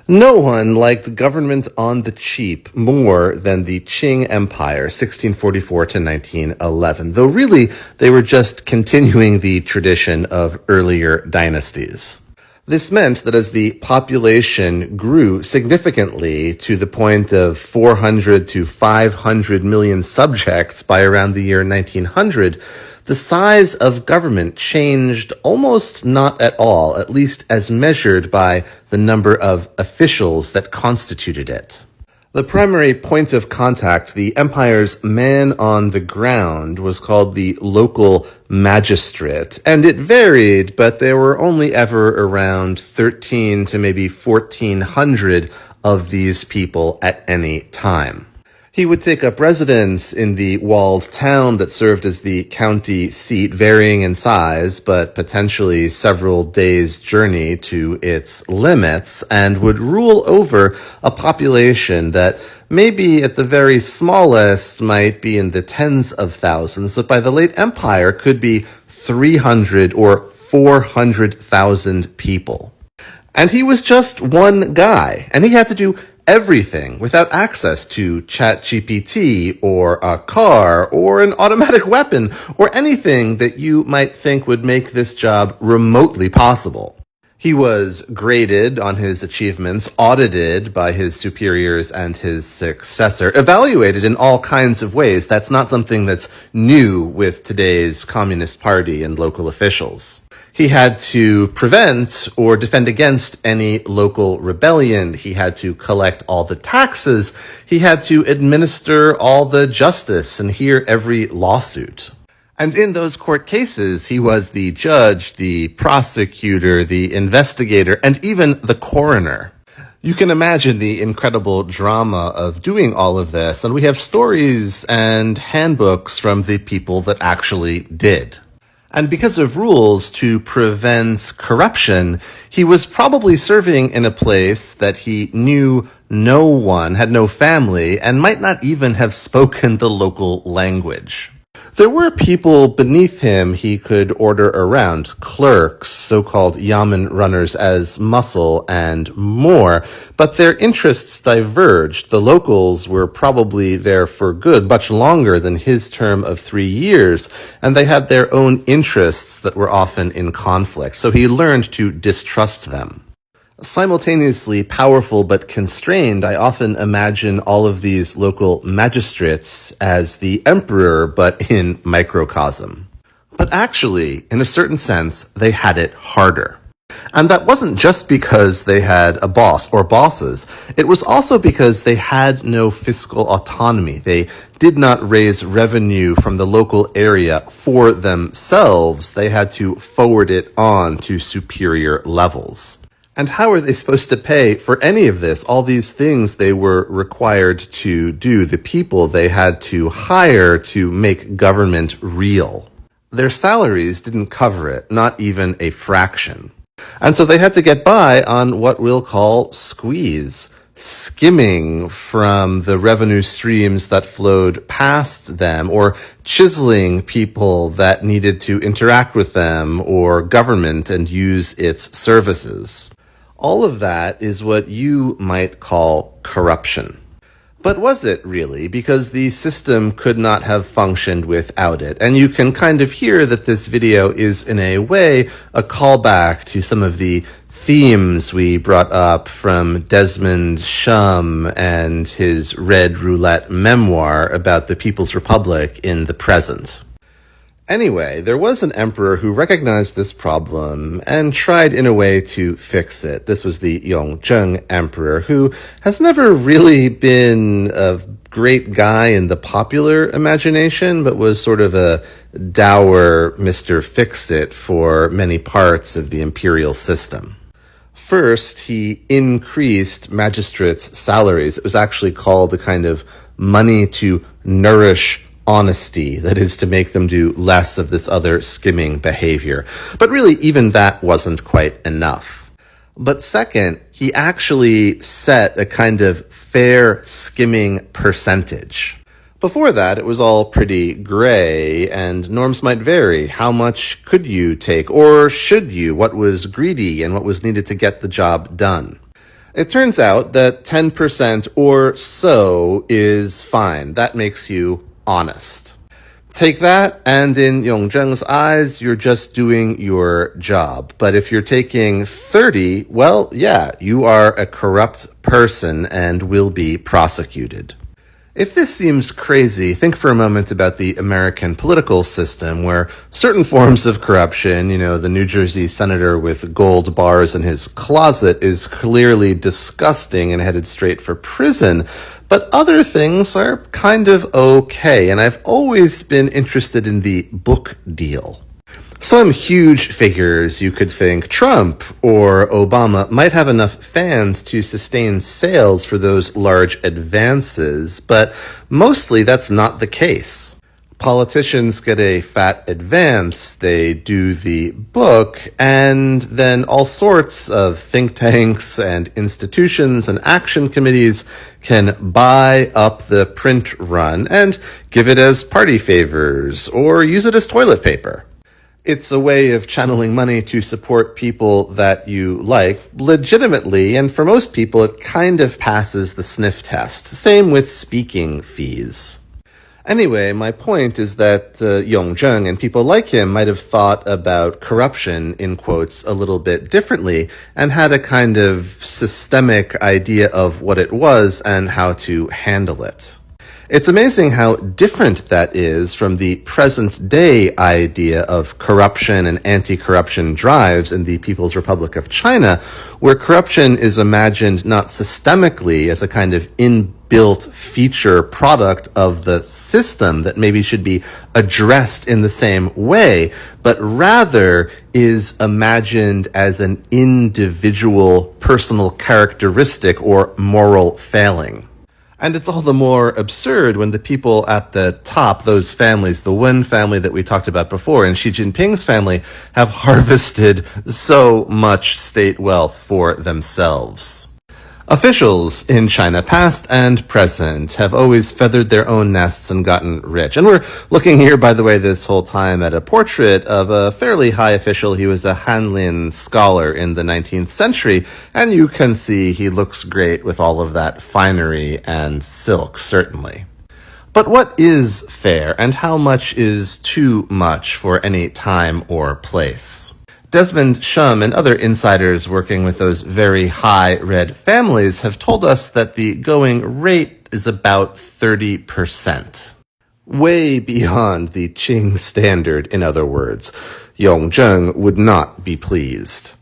No one liked government on the cheap more than the Qing Empire, 1644 to 1911, though really they were just continuing the tradition of earlier dynasties. This meant that as the population grew significantly to the point of 400 to 500 million subjects by around the year 1900, the size of government changed almost not at all, at least as measured by the number of officials that constituted it. The primary point of contact, the empire's man on the ground, was called the local magistrate, and it varied, but there were only ever around 13 to maybe 1,400 of these people at any time. He would take up residence in the walled town that served as the county seat, varying in size, but potentially several days' journey to its limits, and would rule over a population that maybe at the very smallest might be in the tens of thousands, but by the late empire could be 300 or 400,000 people. And he was just one guy, and he had to do everything without access to ChatGPT or a car or an automatic weapon or anything that you might think would make this job remotely possible. He was graded on his achievements, audited by his superiors and his successor, evaluated in all kinds of ways. That's not something that's new with today's Communist Party and local officials. He had to prevent or defend against any local rebellion. He had to collect all the taxes. He had to administer all the justice and hear every lawsuit. And in those court cases, he was the judge, the prosecutor, the investigator, and even the coroner. You can imagine the incredible drama of doing all of this, and we have stories and handbooks from the people that actually did. And because of rules to prevent corruption, he was probably serving in a place that he knew no one, had no family, and might not even have spoken the local language. There were people beneath him he could order around, clerks, so-called yamen runners as muscle, and more, but their interests diverged. The locals were probably there for good, much longer than his term of 3 years, and they had their own interests that were often in conflict, so he learned to distrust them. Simultaneously powerful but constrained, I often imagine all of these local magistrates as the emperor, but in microcosm. But actually, in a certain sense, they had it harder. And that wasn't just because they had a boss or bosses. It was also because they had no fiscal autonomy. They did not raise revenue from the local area for themselves. They had to forward it on to superior levels. And how are they supposed to pay for any of this, all these things they were required to do, the people they had to hire to make government real? Their salaries didn't cover it, not even a fraction. And so they had to get by on what we'll call squeeze, skimming from the revenue streams that flowed past them, or chiseling people that needed to interact with them or government and use its services. All of that is what you might call corruption. But was it really? Because the system could not have functioned without it. And you can kind of hear that this video is, in a way, a callback to some of the themes we brought up from Desmond Shum and his Red Roulette memoir about the People's Republic in the present. Anyway, there was an emperor who recognized this problem and tried in a way to fix it. This was the Yongzheng emperor, who has never really been a great guy in the popular imagination, but was sort of a dour Mr. Fix-It for many parts of the imperial system. First, he increased magistrates' salaries. It was actually called a kind of money to nourish honesty, that is, to make them do less of this other skimming behavior. But really, even that wasn't quite enough. But second, he actually set a kind of fair skimming percentage. Before that, it was all pretty gray, and norms might vary. How much could you take, or should you? What was greedy and what was needed to get the job done? It turns out that 10% or so is fine. That makes you honest. Take that, and in Yongzheng's eyes, you're just doing your job. But if you're taking 30, well, yeah, you are a corrupt person and will be prosecuted. If this seems crazy, think for a moment about the American political system where certain forms of corruption, the New Jersey senator with gold bars in his closet is clearly disgusting and headed straight for prison, but other things are kind of okay, and I've always been interested in the book deal. Some huge figures, you could think Trump or Obama, might have enough fans to sustain sales for those large advances, but mostly that's not the case. Politicians get a fat advance, they do the book, and then all sorts of think tanks and institutions and action committees can buy up the print run and give it as party favors or use it as toilet paper. It's a way of channeling money to support people that you like legitimately, and for most people it kind of passes the sniff test. Same with speaking fees. Anyway, my point is that Yongzheng and people like him might have thought about corruption, in quotes, a little bit differently and had a kind of systemic idea of what it was and how to handle it. It's amazing how different that is from the present-day idea of corruption and anti-corruption drives in the People's Republic of China, where corruption is imagined not systemically as a kind of inbuilt feature product of the system that maybe should be addressed in the same way, but rather is imagined as an individual personal characteristic or moral failing. And it's all the more absurd when the people at the top, those families, the Wen family that we talked about before, and Xi Jinping's family, have harvested so much state wealth for themselves. Officials in China, past and present, have always feathered their own nests and gotten rich. And we're looking here, by the way, this whole time at a portrait of a fairly high official. He was a Hanlin scholar in the 19th century, and you can see he looks great with all of that finery and silk, certainly. But what is fair, and how much is too much for any time or place? Desmond Shum and other insiders working with those very high red families have told us that the going rate is about 30%. Way beyond the Qing standard, in other words. Yongzheng would not be pleased.